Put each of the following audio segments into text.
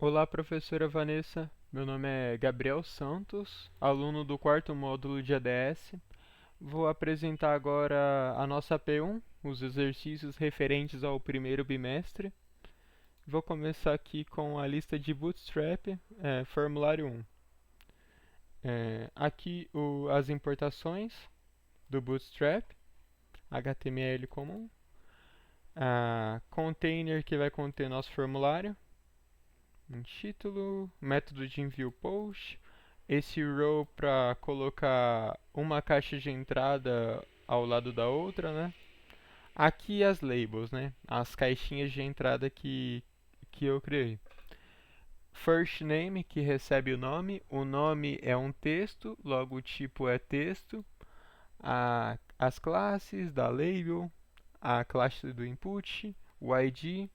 Olá, professora Vanessa. Meu nome é Gabriel Santos, aluno do quarto módulo de ADS. Vou apresentar agora a nossa P1, os exercícios referentes ao primeiro bimestre. Vou começar aqui com a lista de Bootstrap, formulário 1. Aqui as importações do Bootstrap, HTML comum, a container que vai conter nosso formulário, um título, método de envio post, esse row para colocar uma caixa de entrada ao lado da outra, né? Aqui as labels, né? As caixinhas de entrada que eu criei. First name, que recebe o nome é um texto, logo o tipo é texto, as classes da label, a classe do input, o ID,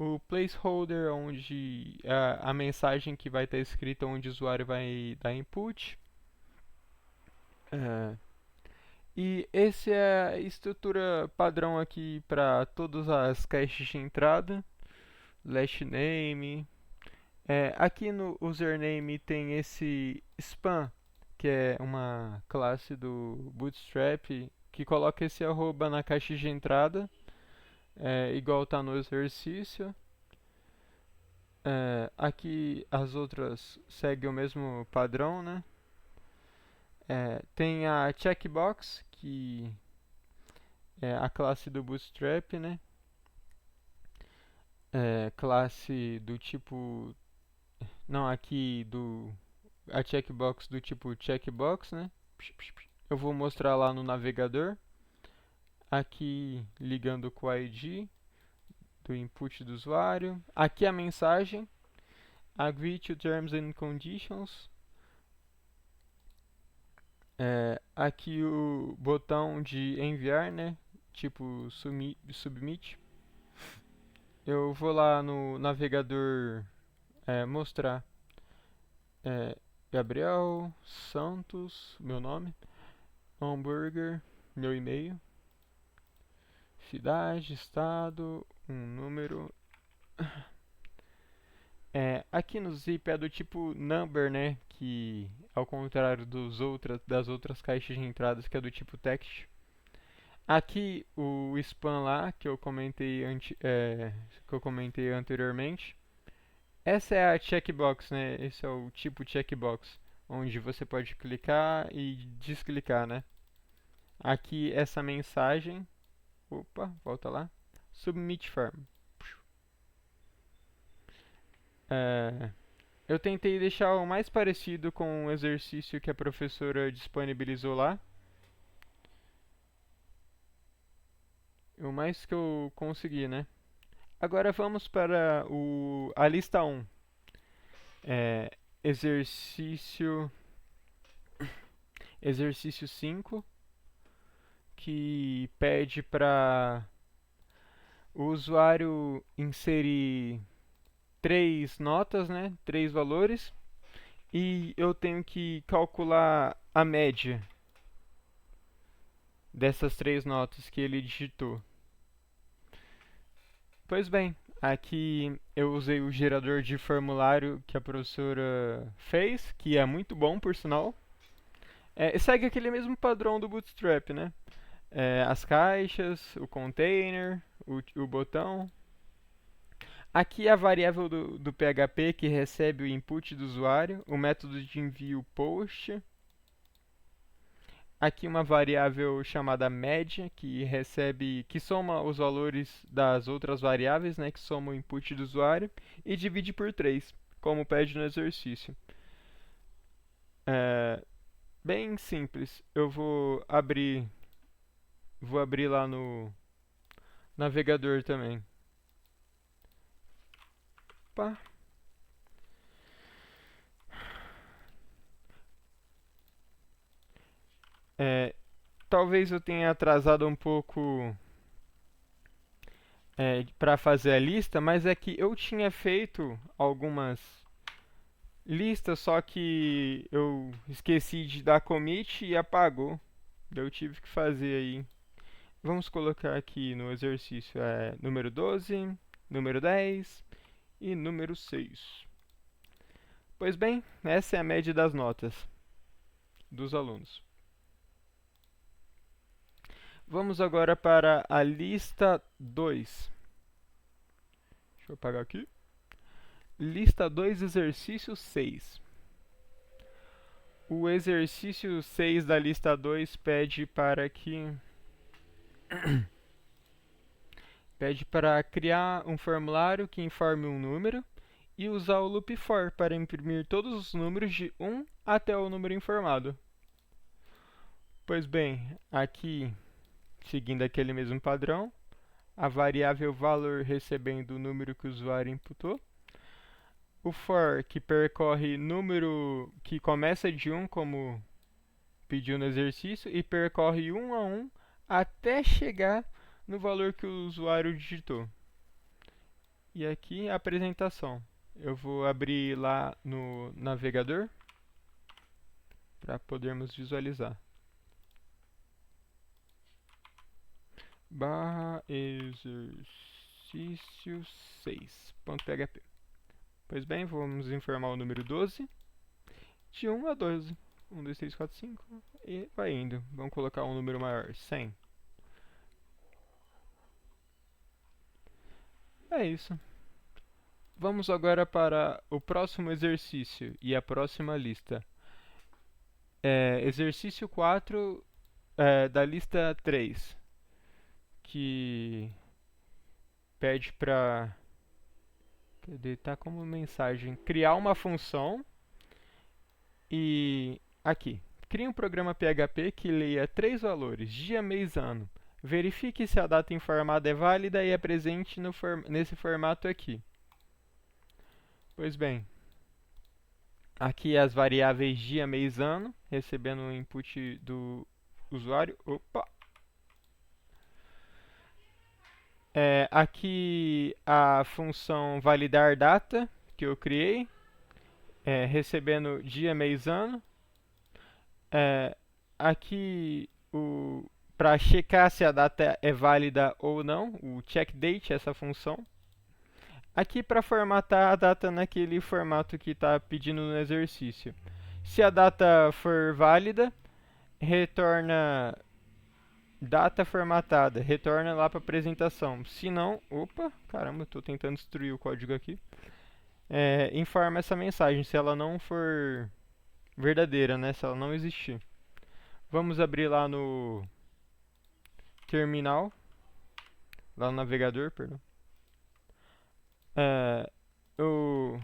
o placeholder, onde a mensagem que vai estar escrita onde o usuário vai dar input. É, e essa é a estrutura padrão aqui para todas as caixas de entrada. Last name. Aqui no username tem esse spam, que é uma classe do Bootstrap que coloca esse arroba na caixa de entrada, igual está no exercício. Aqui as outras seguem o mesmo padrão, né? Tem a checkbox, que é a classe do Bootstrap, né? Classe do tipo... Não, aqui a checkbox do tipo checkbox, né? Eu vou mostrar lá no navegador. Aqui ligando com o ID do input do usuário. Aqui a mensagem. Agree to terms and conditions. Aqui o botão de enviar, né? Tipo submit. Eu vou lá no navegador mostrar Gabriel Santos, meu nome, hambúrguer, meu e-mail, cidade, estado, um número. Aqui no zip é do tipo number, né? Que ao contrário das outras caixas de entradas que é do tipo text. Aqui o spam lá que eu comentei anteriormente. Essa é a checkbox, né? Esse é o tipo checkbox, onde você pode clicar e desclicar, né? Aqui essa mensagem, opa, volta lá, submit form. É, eu tentei deixar o mais parecido com o exercício que a professora disponibilizou lá, o mais que eu consegui, né? Agora vamos para a lista 1. É, exercício, exercício 5, que pede para o usuário inserir três notas, né? Três valores. E eu tenho que calcular a média dessas três notas que ele digitou. Pois bem, aqui eu usei o gerador de formulário que a professora fez, que é muito bom, por sinal. Segue aquele mesmo padrão do Bootstrap, né? As caixas, o container, o botão. Aqui a variável do PHP que recebe o input do usuário, o método de envio post. Aqui uma variável chamada média que soma os valores das outras variáveis, né, que soma o input do usuário e divide por 3, como pede no exercício. É bem simples. Vou abrir lá no navegador também. Opa. É, talvez eu tenha atrasado um pouco para fazer a lista, mas é que eu tinha feito algumas listas, só que eu esqueci de dar commit e apagou. Daí eu tive que fazer aí. Vamos colocar aqui no exercício número 12, número 10 e número 6. Pois bem, essa é a média das notas dos alunos. Vamos agora para a lista 2. Deixa eu apagar aqui. Lista 2, exercício 6. O exercício 6 da lista 2 pede para criar um formulário que informe um número e usar o loop for para imprimir todos os números de 1 até o número informado. Pois bem, aqui, seguindo aquele mesmo padrão, a variável valor recebendo o número que o usuário imputou, o for que percorre número que começa de 1, como pediu no exercício, e percorre 1 a 1 até chegar no valor que o usuário digitou. E aqui a apresentação. Eu vou abrir lá no navegador para podermos visualizar. /exercício 6.php. Pois bem, vamos informar o número 12, de 1 a 12. 1, 2, 3, 4, 5, e vai indo. Vamos colocar um número maior, 100. É isso. Vamos agora para o próximo exercício e a próxima lista. Exercício 4 da lista 3, que pede para... Tá como mensagem, criar uma função e aqui, crie um programa PHP que leia 3 valores, dia, mês, ano. Verifique se a data informada é válida e é presente nesse formato aqui. Pois bem, aqui as variáveis dia, mês, ano, recebendo o input do usuário. Opa! Aqui a função validar data que eu criei, recebendo dia, mês, ano. Aqui para checar se a data é válida ou não, o checkDate, essa função. Aqui para formatar a data naquele formato que está pedindo no exercício. Se a data for válida, retorna data formatada, retorna lá para a apresentação. Se não, opa, caramba, estou tentando destruir o código aqui. Informa essa mensagem se ela não for verdadeira, né? Se ela não existir. Vamos abrir lá no terminal, lá no navegador, perdão. Eu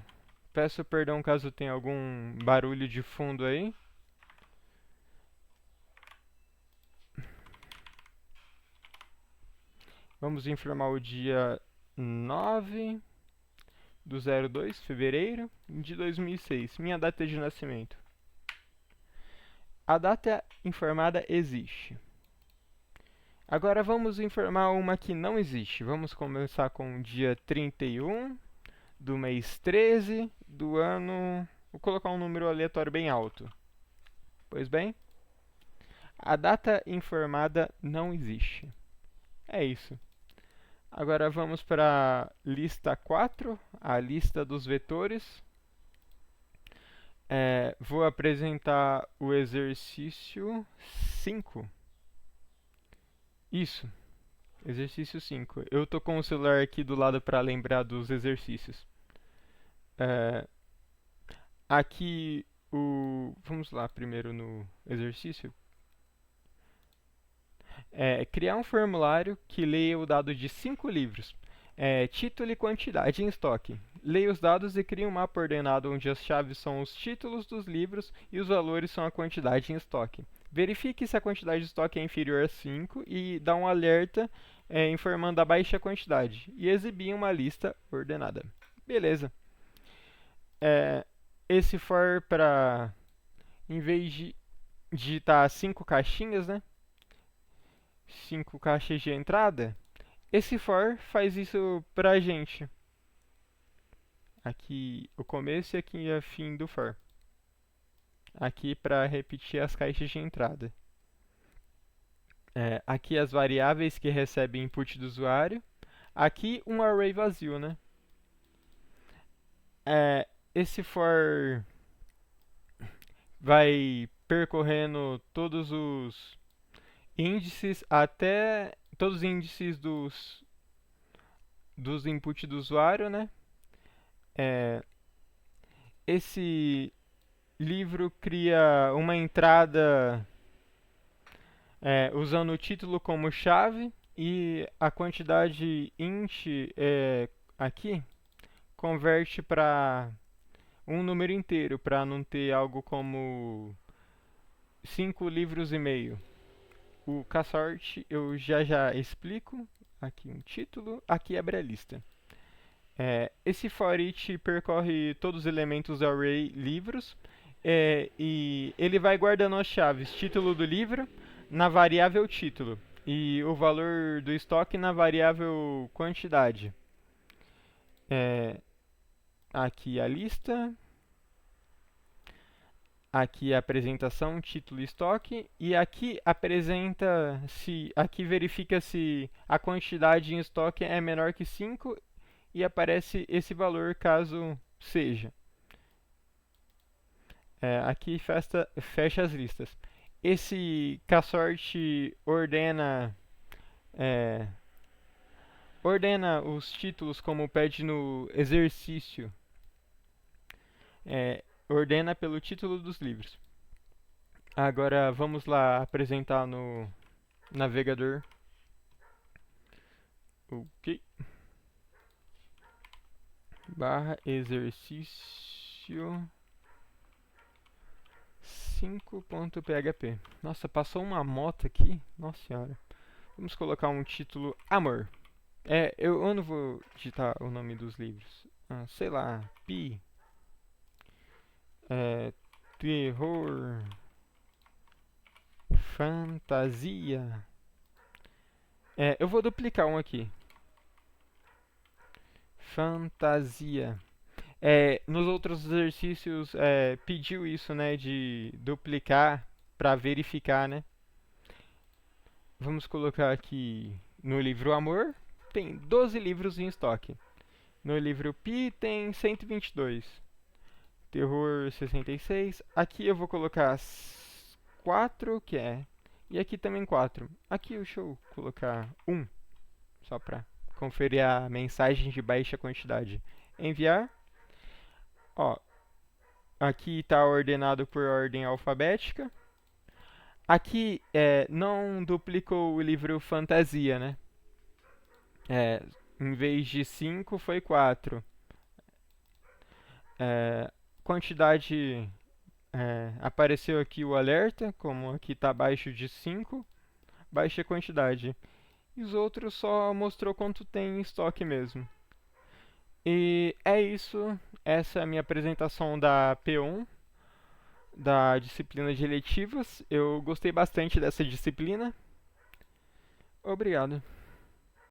peço perdão caso tenha algum barulho de fundo aí. Vamos informar o dia 9 do 02, fevereiro de 2006, minha data de nascimento. A data informada existe. Agora vamos informar uma que não existe. Vamos começar com o dia 31 do mês 13 do ano... Vou colocar um número aleatório bem alto. Pois bem, a data informada não existe. É isso. Agora vamos para a lista 4, a lista dos vetores. Vou apresentar o exercício 5. Isso, exercício 5. Eu estou com o celular aqui do lado para lembrar dos exercícios. Aqui, vamos lá primeiro no exercício. Criar um formulário que leia o dado de 5 livros. Título e quantidade em estoque. Leia os dados e crie um mapa ordenado onde as chaves são os títulos dos livros e os valores são a quantidade em estoque. Verifique se a quantidade de estoque é inferior a 5 e dá um alerta informando a baixa quantidade. E exibir uma lista ordenada. Beleza. Esse for para, em vez de digitar 5 caixinhas, né? 5 caixas de entrada, esse for faz isso pra gente. Aqui o começo e aqui o fim do for. Aqui para repetir as caixas de entrada. Aqui as variáveis que recebem input do usuário. Aqui um array vazio, né? Esse for vai percorrendo todos os índices até todos os índices dos inputs do usuário, né? É, esse livro cria uma entrada usando o título como chave e a quantidade int aqui converte para um número inteiro, para não ter algo como 5 livros e meio. O caçort eu já explico. Aqui um título, aqui abre a lista. Esse for each percorre todos os elementos do array livros e ele vai guardando as chaves título do livro na variável título e o valor do estoque na variável quantidade. Aqui a lista, aqui a apresentação, título e estoque, e aqui apresenta se aqui verifica se a quantidade em estoque é menor que 5 e aparece esse valor caso seja. Aqui fecha as listas. Esse caçort ordena os títulos como pede no exercício. Ordena pelo título dos livros. Agora vamos lá apresentar no navegador. Ok. Barra exercício 5.php. Nossa, passou uma moto aqui. Nossa senhora. Vamos colocar um título Amor. Eu não vou digitar o nome dos livros. Sei lá, Pi. Terror. Fantasia. Eu vou duplicar um aqui. Fantasia. Nos outros exercícios pediu isso, né, de duplicar para verificar, né? Vamos colocar aqui no livro Amor, tem 12 livros em estoque. No livro Pi tem 122. Terror 66. Aqui eu vou colocar 4, que é. E aqui também 4. Aqui deixa eu colocar 1, só para conferir a mensagem de baixa quantidade. Enviar. Ó, aqui está ordenado por ordem alfabética. Aqui não duplicou o livro Fantasia, né? Em vez de 5 foi 4. Quantidade apareceu aqui o alerta, como aqui está abaixo de 5, baixa quantidade. E os outros só mostrou quanto tem em estoque mesmo. E é isso. Essa é a minha apresentação da P1, da disciplina de eletivas. Eu gostei bastante dessa disciplina. Obrigado.